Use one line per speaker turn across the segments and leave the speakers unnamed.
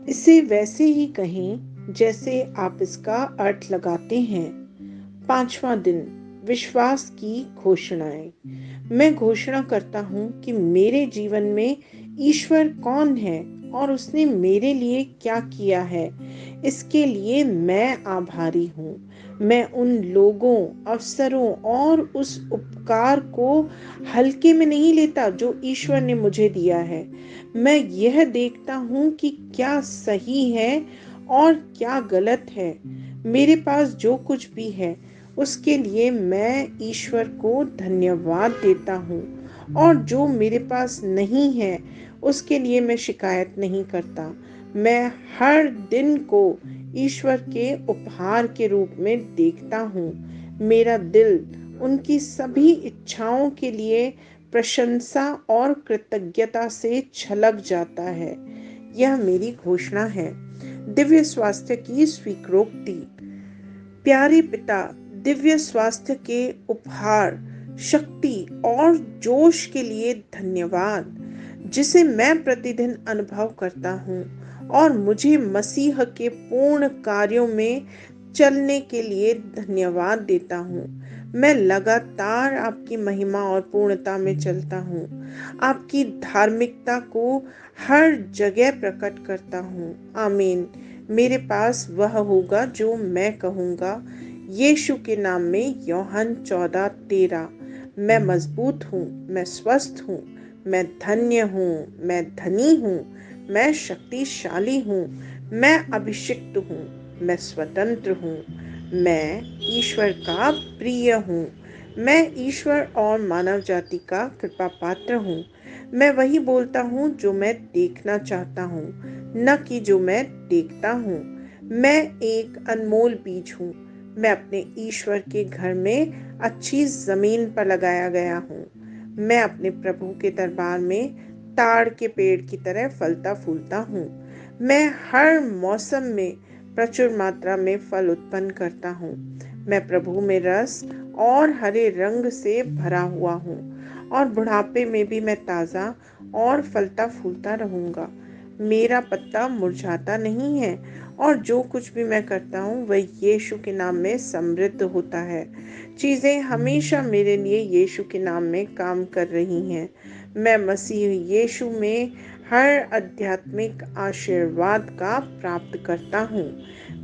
इसे वैसे ही कहें जैसे आप इसका अर्थ लगाते हैं। 5वां दिन, विश्वास की घोषणाएं। मैं घोषणा करता हूँ कि मेरे जीवन में ईश्वर कौन है और उसने मेरे लिए क्या किया है, इसके लिए मैं आभारी हूँ। मैं उन लोगों, अवसरों और उस उपकार को हल्के में नहीं लेता जो ईश्वर ने मुझे दिया है। मैं यह देखता हूँ कि क्या सही है और क्या गलत है। मेरे पास जो कुछ भी है उसके लिए मैं ईश्वर को धन्यवाद देता हूँ, और जो मेरे पास नहीं है उसके लिए मैं शिकायत नहीं करता। मैं हर दिन को ईश्वर के उपहार के रूप में देखता हूँ। मेरा दिल उनकी सभी इच्छाओं के लिए प्रशंसा और कृतज्ञता से छलक जाता है। यह मेरी घोषणा है। दिव्य स्वास्थ्य की स्वीकृति। प्यारे पिता, दिव्य स्वास्थ्य के उपहार, शक्ति और जोश के लिए धन्यवाद, जिसे मैं प्रतिदिन अनुभव करता हूँ और मुझे मसीह के पूर्ण कार्यों में चलने के लिए धन्यवाद देता हूँ। मैं लगातार आपकी महिमा और पूर्णता में चलता हूँ। आपकी धार्मिकता को हर जगह प्रकट करता हूँ। आमीन। मेरे पास वह होगा जो मैं कहूँगा। यीशु के नाम में। यूहन्ना 14:13। मैं मजबूत हूँ, मैं स्वस्थ हूँ, मैं धन्य हूँ, मैं धनी हूँ, मैं शक्तिशाली हूँ, मैं अभिषिक्त हूँ, मैं स्वतंत्र हूँ, मैं ईश्वर का प्रिय हूँ, मैं ईश्वर और मानव जाति का कृपा पात्र हूँ। मैं वही बोलता हूँ जो मैं देखना चाहता हूँ, न कि जो मैं देखता हूँ। मैं एक अनमोल बीज हूँ। मैं अपने ईश्वर के घर में अच्छी जमीन पर लगाया गया हूँ। मैं अपने प्रभु के दरबार में ताड़ के पेड़ की तरह फलता फूलता हूँ। मैं हर मौसम में प्रचुर मात्रा में फल उत्पन्न करता हूँ। मैं प्रभु में रस और हरे रंग से भरा हुआ हूँ, और बुढ़ापे में भी मैं ताज़ा और फलता फूलता रहूँगा। मेरा पत्ता मुरझाता नहीं है, और जो कुछ भी मैं करता हूँ वह यीशु के नाम में समृद्ध होता है। चीज़ें हमेशा मेरे लिए यीशु के नाम में काम कर रही हैं। मैं मसीह यीशु में हर आध्यात्मिक आशीर्वाद का प्राप्त करता हूँ।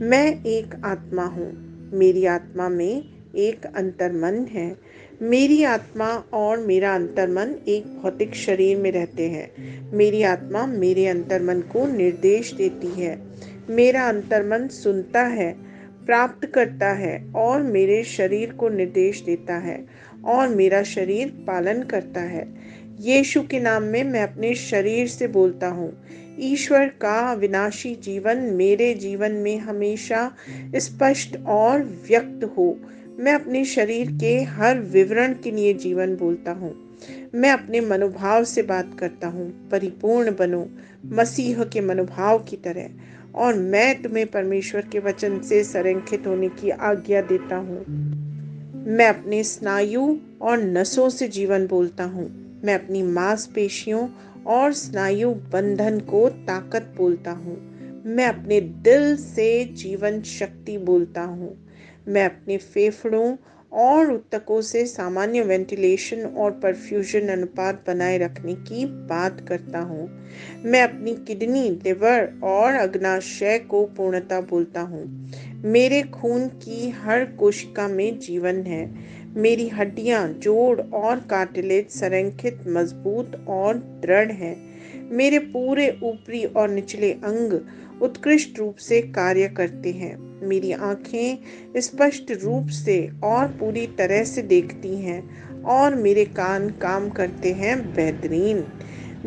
मैं एक आत्मा हूँ। मेरी आत्मा में एक अंतर्मन है। मेरी आत्मा और मेरा अंतर्मन एक भौतिक शरीर में रहते हैं। मेरी आत्मा मेरे अंतर्मन को निर्देश देती है। मेरा अंतर्मन सुनता है, प्राप्त करता है और मेरे शरीर को निर्देश देता है, और मेरा शरीर पालन करता है। यीशु के नाम में मैं अपने शरीर से बोलता हूँ, ईश्वर का विनाशी जीवन मेरे जीवन में हमेशा स्पष्ट और व्यक्त हो। मैं अपने शरीर के हर विवरण के लिए जीवन बोलता हूँ। मैं अपने मनोभाव से बात करता हूँ, परिपूर्ण बनो मसीह के मनोभाव की तरह। और मैं तुम्हें परमेश्वर के वचन से संरेखित होने की आज्ञा देता हूँ। मैं अपने स्नायु और नसों से जीवन बोलता हूँ। मैं अपनी मांसपेशियों और स्नायु बंधन को ताकत बोलता हूँ। मैं अपने दिल से जीवन शक्ति बोलता हूँ। मैं अपने फेफड़ों और ऊतकों से सामान्य वेंटिलेशन और परफ्यूजन अनुपात बनाए रखने की बात करता हूँ। मैं अपनी किडनी, लिवर और अग्नाशय को पूर्णता बोलता हूँ। मेरे खून की हर कोशिका में जीवन है। मेरी हड्डियां, जोड़ और कार्टिलेज संरेखित, मजबूत और दृढ़ हैं। मेरे पूरे ऊपरी और निचले अंग उत्कृष्ट रूप से कार्य करते हैं। मेरी आंखें स्पष्ट रूप से और पूरी तरह से देखती हैं, और मेरे कान काम करते हैं बेहतरीन।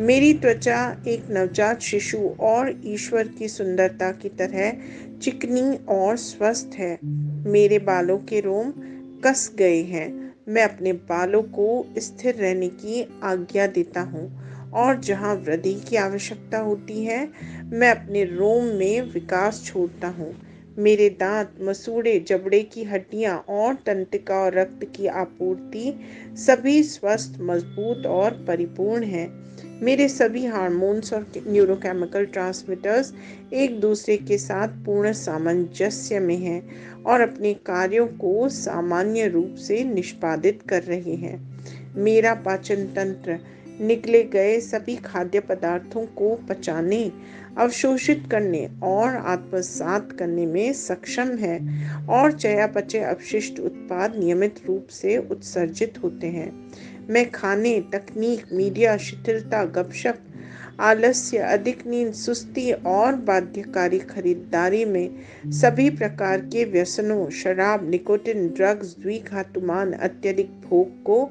मेरी त्वचा एक नवजात शिशु और ईश्वर की सुंदरता की तरह चिकनी और स्वस्थ है। मेरे बालों के रोम कस गए हैं। मैं अपने बालों को स्थिर रहने की आज्ञा देता हूँ, और जहाँ वृद्धि की आवश्यकता होती है मैं अपने रोम में विकास छोड़ता हूँ। मेरे दांत, मसूड़े, जबड़े की हड्डियां और तंत्रिका और रक्त की आपूर्ति सभी स्वस्थ, मजबूत और परिपूर्ण हैं। मेरे सभी हार्मोन्स और न्यूरोकेमिकल ट्रांसमीटर्स एक दूसरे के साथ पूर्ण सामंजस्य में हैं और अपने कार्यों को सामान्य रूप से निष्पादित कर रहे हैं। मेरा पाचन तंत्र निकले गए सभी खाद्य पदार्थों को पचाने, अवशोषित करने और आत्मसात करने में सक्षम है और चयापचय अपशिष्ट उत्पाद नियमित रूप से उत्सर्जित होते हैं। मैं खाने, तकनीक, मीडिया, शिथिलता, गपशप, आलस्य, अधिक नींद, सुस्ती और बाध्यकारी खरीदारी में सभी प्रकार के व्यसनों, शराब, निकोटिन, ड्रग्स, द्विघातुमान, अत्यधिक भोग को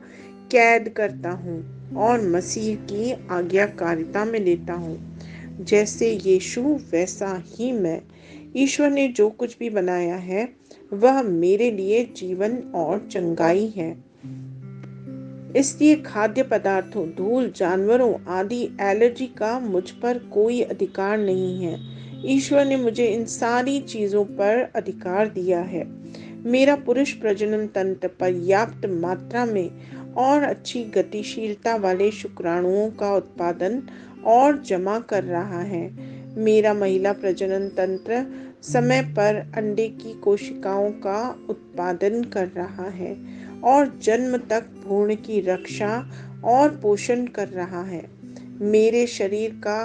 कैद करता हूँ और मसीह की आज्ञाकारिता में लेता हूँ। जैसे यीशु वैसा ही मैं। ईश्वर ने जो कुछ भी बनाया है वह मेरे लिए जीवन और चंगाई है। इसलिए खाद्य पदार्थों, धूल, जानवरों आदि एलर्जी का मुझ पर कोई अधिकार नहीं है। ईश्वर ने मुझे इन सारी चीजों पर अधिकार दिया है। मेरा पुरुष प्रजनन तंत्र पर्याप्त मात्रा में और अच्छी गतिशीलता वाले शुक्राणुओं का उत्पादन और जमा कर रहा है। मेरा महिला प्रजनन तंत्र समय पर अंडे की कोशिकाओं का उत्पादन कर रहा है और जन्म तक भ्रूण की रक्षा और पोषण कर रहा है। मेरे शरीर का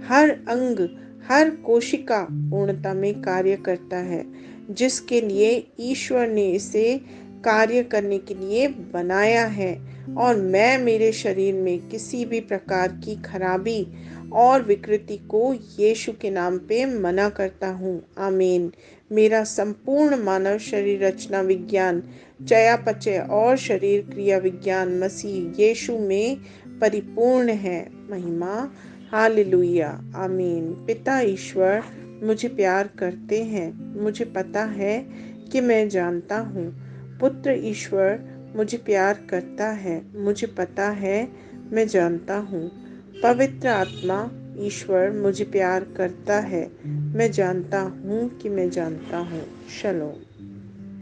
हर अंग, हर कोशिका पूर्णता में कार्य करता है, जिसके लिए ईश्वर ने इसे कार्य करने के लिए बनाया है और मैं मेरे शरीर में किसी भी प्रकार की खराबी और विकृति को यीशु के नाम पे मना करता हूँ। आमीन। मेरा संपूर्ण मानव शरीर रचना विज्ञान, चयापचय और शरीर क्रिया विज्ञान मसीह यीशु में परिपूर्ण है। महिमा हालेलुया। आमीन। पिता ईश्वर मुझे प्यार करते हैं, मुझे पता है कि मैं जानता हूँ। पुत्र ईश्वर मुझे प्यार करता है, मुझे पता है, मैं जानता हूँ। पवित्र आत्मा ईश्वर मुझे प्यार करता है, मैं जानता हूँ कि मैं जानता हूँ। शलोम।